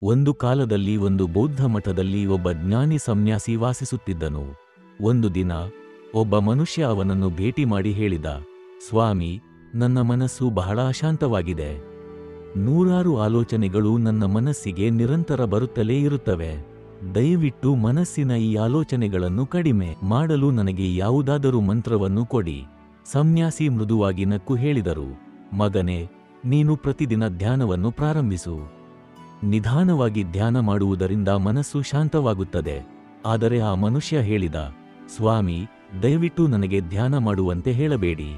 ಒಂದು ಕಾಲದಲ್ಲಿ ಒಂದು ಬೌದ್ಧ ಮಠದಲ್ಲಿ ಒಬ್ಬ ಜ್ಞಾನಿ ಸನ್ಯಾಸಿ ವಾಸಿಸುತ್ತಿದ್ದನು. ಒಂದು ದಿನ ಒಬ್ಬ ಮನುಷ್ಯ ಅವನನ್ನು ಭೇಟಿ ಮಾಡಿ ಹೇಳಿದ, ಸ್ವಾಮಿ, ನನ್ನ ಮನಸ್ಸು ಬಹಳ ಅಶಾಂತವಾಗಿದೆ. ನೂರಾರು ಆಲೋಚನೆಗಳು ನನ್ನ ಮನಸ್ಸಿಗೆ ನಿರಂತರ ಬರುತ್ತಲೇ ಇರುತ್ತವೆ. ದಯವಿಟ್ಟು ಮನಸ್ಸಿನ ಈ ಆಲೋಚನೆಗಳನ್ನು ಕಡಿಮೆ ಮಾಡಲು ನನಗೆ ಯಾವುದಾದರೂ ಮಂತ್ರವನ್ನು ಕೊಡಿ. ಸನ್ಯಾಸಿ ಮೃದುವಾಗಿ ನಕ್ಕು ಹೇಳಿದರು, ಮಗನೇ, ನೀನು ಪ್ರತಿದಿನ ಧ್ಯಾನವನ್ನು ಪ್ರಾರಂಭಿಸು. ನಿಧಾನವಾಗಿ ಧ್ಯಾನ ಮಾಡುವುದರಿಂದ ಮನಸ್ಸು ಶಾಂತವಾಗುತ್ತದೆ. ಆದರೆ ಆ ಮನುಷ್ಯ ಹೇಳಿದ, ಸ್ವಾಮಿ, ದಯವಿಟ್ಟು ನನಗೆ ಧ್ಯಾನ ಮಾಡುವಂತೆ ಹೇಳಬೇಡಿ.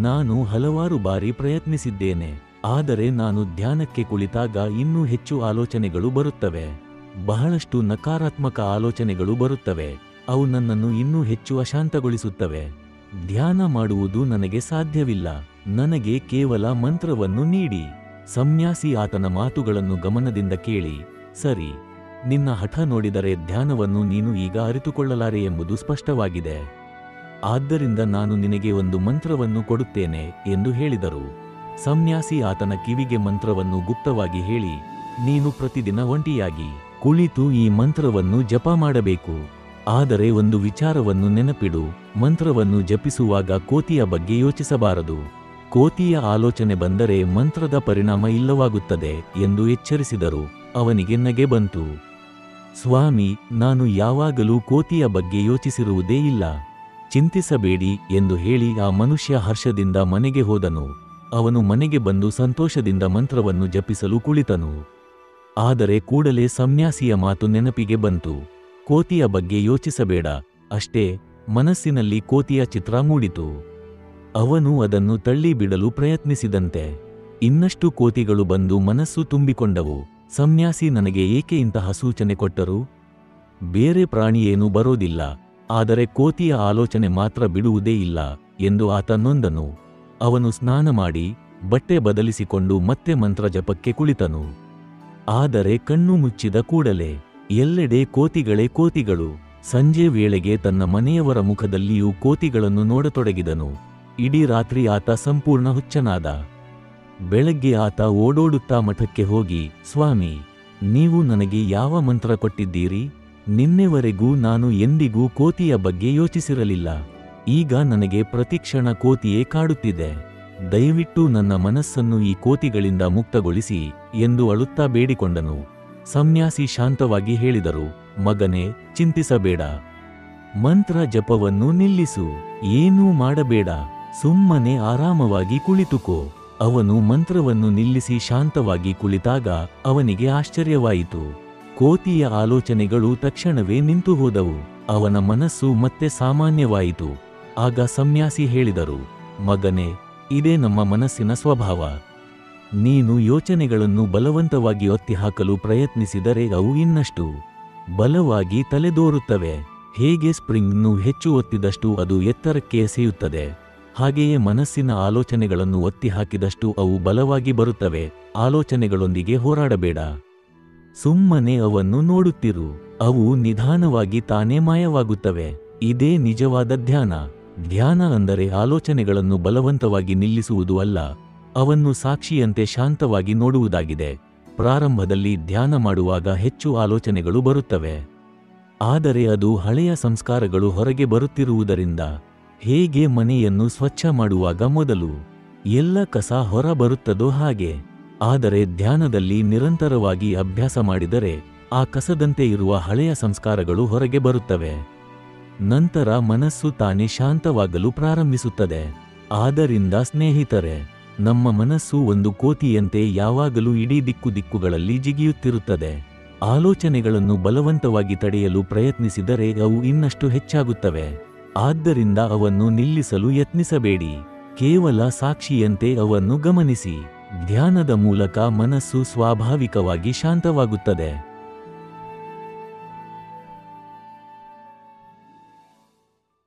ನಾನು ಹಲವಾರು ಬಾರಿ ಪ್ರಯತ್ನಿಸಿದ್ದೇನೆ, ಆದರೆ ನಾನು ಧ್ಯಾನಕ್ಕೆ ಕುಳಿತಾಗ ಇನ್ನೂ ಹೆಚ್ಚು ಆಲೋಚನೆಗಳು ಬರುತ್ತವೆ. ಬಹಳಷ್ಟು ನಕಾರಾತ್ಮಕ ಆಲೋಚನೆಗಳು ಬರುತ್ತವೆ. ಅವು ನನ್ನನ್ನು ಇನ್ನೂ ಹೆಚ್ಚು ಅಶಾಂತಗೊಳಿಸುತ್ತವೆ. ಧ್ಯಾನ ಮಾಡುವುದು ನನಗೆ ಸಾಧ್ಯವಿಲ್ಲ. ನನಗೆ ಕೇವಲ ಮಂತ್ರವನ್ನು ನೀಡಿ. ಸನ್ಯಾಸಿ ಆತನ ಮಾತುಗಳನ್ನು ಗಮನದಿಂದ ಕೇಳಿ, ಸರಿ, ನಿನ್ನ ಹಠ ನೋಡಿದರೆ ಧ್ಯಾನವನ್ನು ನೀನು ಈಗ ಅರಿತುಕೊಳ್ಳಲಾರೆ ಎಂಬುದು ಸ್ಪಷ್ಟವಾಗಿದೆ. ಆದ್ದರಿಂದ ನಾನು ನಿನಗೆ ಒಂದು ಮಂತ್ರವನ್ನು ಕೊಡುತ್ತೇನೆ ಎಂದು ಹೇಳಿದರು. ಸನ್ಯಾಸಿ ಆತನ ಕಿವಿಗೆ ಮಂತ್ರವನ್ನು ಗುಪ್ತವಾಗಿ ಹೇಳಿ, ನೀನು ಪ್ರತಿದಿನ ಒಂಟಿಯಾಗಿ ಕುಳಿತು ಈ ಮಂತ್ರವನ್ನು ಜಪ ಮಾಡಬೇಕು. ಆದರೆ ಒಂದು ವಿಚಾರವನ್ನು ನೆನಪಿಡು, ಮಂತ್ರವನ್ನು ಜಪಿಸುವಾಗ ಕೋತಿಯ ಬಗ್ಗೆ ಯೋಚಿಸಬಾರದು. ಕೋತಿಯ ಆಲೋಚನೆ ಬಂದರೆ ಮಂತ್ರದ ಪರಿಣಾಮ ಇಲ್ಲವಾಗುತ್ತದೆ ಎಂದು ಎಚ್ಚರಿಸಿದರು. ಅವನಿಗೆ ನಗೆ ಬಂತು. ಸ್ವಾಮಿ, ನಾನು ಯಾವಾಗಲೂ ಕೋತಿಯ ಬಗ್ಗೆ ಯೋಚಿಸಿರುವುದೇ ಇಲ್ಲ. ಚಿಂತಿಸಬೇಡಿ ಎಂದು ಹೇಳಿ ಆ ಮನುಷ್ಯ ಹರ್ಷದಿಂದ ಮನೆಗೆ ಹೋದನು. ಅವನು ಮನೆಗೆ ಬಂದು ಸಂತೋಷದಿಂದ ಮಂತ್ರವನ್ನು ಜಪಿಸಲು ಕುಳಿತನು. ಆದರೆ ಕೂಡಲೇ ಸನ್ಯಾಸಿಯ ಮಾತು ನೆನಪಿಗೆ ಬಂತು. ಕೋತಿಯ ಬಗ್ಗೆ ಯೋಚಿಸಬೇಡ. ಅಷ್ಟೇ ಮನಸ್ಸಿನಲ್ಲಿ ಕೋತಿಯ ಚಿತ್ರ ಮೂಡಿತು. ಅವನು ಅದನ್ನು ತಳ್ಳಿ ಬಿಡಲು ಪ್ರಯತ್ನಿಸಿದಂತೆ ಇನ್ನಷ್ಟು ಕೋತಿಗಳು ಬಂದು ಮನಸ್ಸು ತುಂಬಿಕೊಂಡವು. ಸನ್ಯಾಸಿ ನನಗೆ ಏಕೆ ಇಂತಹ ಸೂಚನೆ ಕೊಟ್ಟರು? ಬೇರೆ ಪ್ರಾಣಿಯೇನೂ ಬರೋದಿಲ್ಲ, ಆದರೆ ಕೋತಿಯ ಆಲೋಚನೆ ಮಾತ್ರ ಬಿಡುವುದೇ ಇಲ್ಲ ಎಂದು ಆತ ನೊಂದನು. ಅವನು ಸ್ನಾನ ಮಾಡಿ ಬಟ್ಟೆ ಬದಲಿಸಿಕೊಂಡು ಮತ್ತೆ ಮಂತ್ರ ಜಪಕ್ಕೆ ಕುಳಿತನು. ಆದರೆ ಕಣ್ಣು ಮುಚ್ಚಿದ ಕೂಡಲೇ ಎಲ್ಲೆಡೆ ಕೋತಿಗಳೇ ಕೋತಿಗಳು. ಸಂಜೆ ವೇಳೆಗೆ ತನ್ನ ಮನೆಯವರ ಮುಖದಲ್ಲಿಯೂ ಕೋತಿಗಳನ್ನು ನೋಡತೊಡಗಿದನು. ಇಡೀ ರಾತ್ರಿ ಆತ ಸಂಪೂರ್ಣ ಹುಚ್ಚನಾದ. ಬೆಳಗ್ಗೆ ಆತ ಓಡೋಡುತ್ತಾ ಮಠಕ್ಕೆ ಹೋಗಿ, ಸ್ವಾಮಿ, ನೀವು ನನಗೆ ಯಾವ ಮಂತ್ರ ಕೊಟ್ಟಿದ್ದೀರಿ? ನಿನ್ನೆವರೆಗೂ ನಾನು ಎಂದಿಗೂ ಕೋತಿಯ ಬಗ್ಗೆ ಯೋಚಿಸಿರಲಿಲ್ಲ. ಈಗ ನನಗೆ ಪ್ರತಿಕ್ಷಣ ಕೋತಿಯೇ ಕಾಡುತ್ತಿದೆ. ದಯವಿಟ್ಟು ನನ್ನ ಮನಸ್ಸನ್ನು ಈ ಕೋತಿಗಳಿಂದ ಮುಕ್ತಗೊಳಿಸಿ ಎಂದು ಅಳುತ್ತಾ ಬೇಡಿಕೊಂಡನು. ಸನ್ಯಾಸಿ ಶಾಂತವಾಗಿ ಹೇಳಿದರು, ಮಗನೇ, ಚಿಂತಿಸಬೇಡ. ಮಂತ್ರ ಜಪವನ್ನು ನಿಲ್ಲಿಸು. ಏನೂ ಮಾಡಬೇಡ. ಸುಮ್ಮನೆ ಆರಾಮವಾಗಿ ಕುಳಿತುಕೋ. ಅವನು ಮಂತ್ರವನ್ನು ನಿಲ್ಲಿಸಿ ಶಾಂತವಾಗಿ ಕುಳಿತಾಗ ಅವನಿಗೆ ಆಶ್ಚರ್ಯವಾಯಿತು. ಕೋತಿಯ ಆಲೋಚನೆಗಳು ತಕ್ಷಣವೇ ನಿಂತು ಹೋದವು. ಅವನ ಮನಸ್ಸು ಮತ್ತೆ ಸಾಮಾನ್ಯವಾಯಿತು. ಆಗ ಸನ್ಯಾಸಿ ಹೇಳಿದರು, ಮಗನೇ, ಇದೇ ನಮ್ಮ ಮನಸ್ಸಿನ ಸ್ವಭಾವ. ನೀನು ಯೋಚನೆಗಳನ್ನು ಬಲವಂತವಾಗಿ ಒತ್ತಿಹಾಕಲು ಪ್ರಯತ್ನಿಸಿದರೆ ಅವು ಇನ್ನಷ್ಟು ಬಲವಾಗಿ ತಲೆದೋರುತ್ತವೆ. ಹೇಗೆ ಸ್ಪ್ರಿಂಗ್ನ್ನು ಹೆಚ್ಚು ಒತ್ತಿದಷ್ಟು ಅದು ಎತ್ತರಕ್ಕೆ ಎಸೆಯುತ್ತದೆ, ಹಾಗೆಯೇ ಮನಸ್ಸಿನ ಆಲೋಚನೆಗಳನ್ನು ಒತ್ತಿಹಾಕಿದಷ್ಟು ಅವು ಬಲವಾಗಿ ಬರುತ್ತವೆ. ಆಲೋಚನೆಗಳೊಂದಿಗೆ ಹೋರಾಡಬೇಡ. ಸುಮ್ಮನೆ ಅವನ್ನು ನೋಡುತ್ತಿರು. ಅವು ನಿಧಾನವಾಗಿ ತಾನೇ ಮಾಯವಾಗುತ್ತವೆ. ಇದೇ ನಿಜವಾದ ಧ್ಯಾನ. ಧ್ಯಾನ ಅಂದರೆ ಆಲೋಚನೆಗಳನ್ನು ಬಲವಂತವಾಗಿ ನಿಲ್ಲಿಸುವುದು ಅಲ್ಲ, ಅವನ್ನು ಸಾಕ್ಷಿಯಂತೆ ಶಾಂತವಾಗಿ ನೋಡುವುದಾಗಿದೆ. ಪ್ರಾರಂಭದಲ್ಲಿ ಧ್ಯಾನ ಮಾಡುವಾಗ ಹೆಚ್ಚು ಆಲೋಚನೆಗಳು ಬರುತ್ತವೆ. ಆದರೆ ಅದು ಹಳೆಯ ಸಂಸ್ಕಾರಗಳು ಹೊರಗೆ ಬರುತ್ತಿರುವುದರಿಂದ. ಹೇಗೆ ಮನೆಯನ್ನು ಸ್ವಚ್ಛ ಮಾಡುವಾಗ ಮೊದಲು ಎಲ್ಲ ಕಸ ಹೊರ ಬರುತ್ತದೋ ಹಾಗೆ. ಆದರೆ ಧ್ಯಾನದಲ್ಲಿ ನಿರಂತರವಾಗಿ ಅಭ್ಯಾಸ ಮಾಡಿದರೆ ಆ ಕಸದಂತೆ ಇರುವ ಹಳೆಯ ಸಂಸ್ಕಾರಗಳು ಹೊರಗೆ ಬರುತ್ತವೆ. ನಂತರ ಮನಸ್ಸು ತಾನೇ ಶಾಂತವಾಗಲು ಪ್ರಾರಂಭಿಸುತ್ತದೆ. ಆದ್ದರಿಂದ ಸ್ನೇಹಿತರೆ, ನಮ್ಮ ಮನಸ್ಸು ಒಂದು ಕೋತಿಯಂತೆ ಯಾವಾಗಲೂ ಇಡೀ ದಿಕ್ಕುಗಳಲ್ಲಿ ಜಿಗಿಯುತ್ತಿರುತ್ತದೆ. ಆಲೋಚನೆಗಳನ್ನು ಬಲವಂತವಾಗಿ ತಡೆಯಲು ಪ್ರಯತ್ನಿಸಿದರೆ ಅವು ಇನ್ನಷ್ಟು ಹೆಚ್ಚಾಗುತ್ತವೆ. ಆದ್ದರಿಂದ ಅವನ್ನು ನಿಲ್ಲಿಸಲು ಯತ್ನಿಸಬೇಡಿ. ಕೇವಲ ಸಾಕ್ಷಿಯಂತೆ ಅವನ್ನು ಗಮನಿಸಿ. ಧ್ಯಾನದ ಮೂಲಕ ಮನಸ್ಸು ಸ್ವಾಭಾವಿಕವಾಗಿ ಶಾಂತವಾಗುತ್ತದೆ.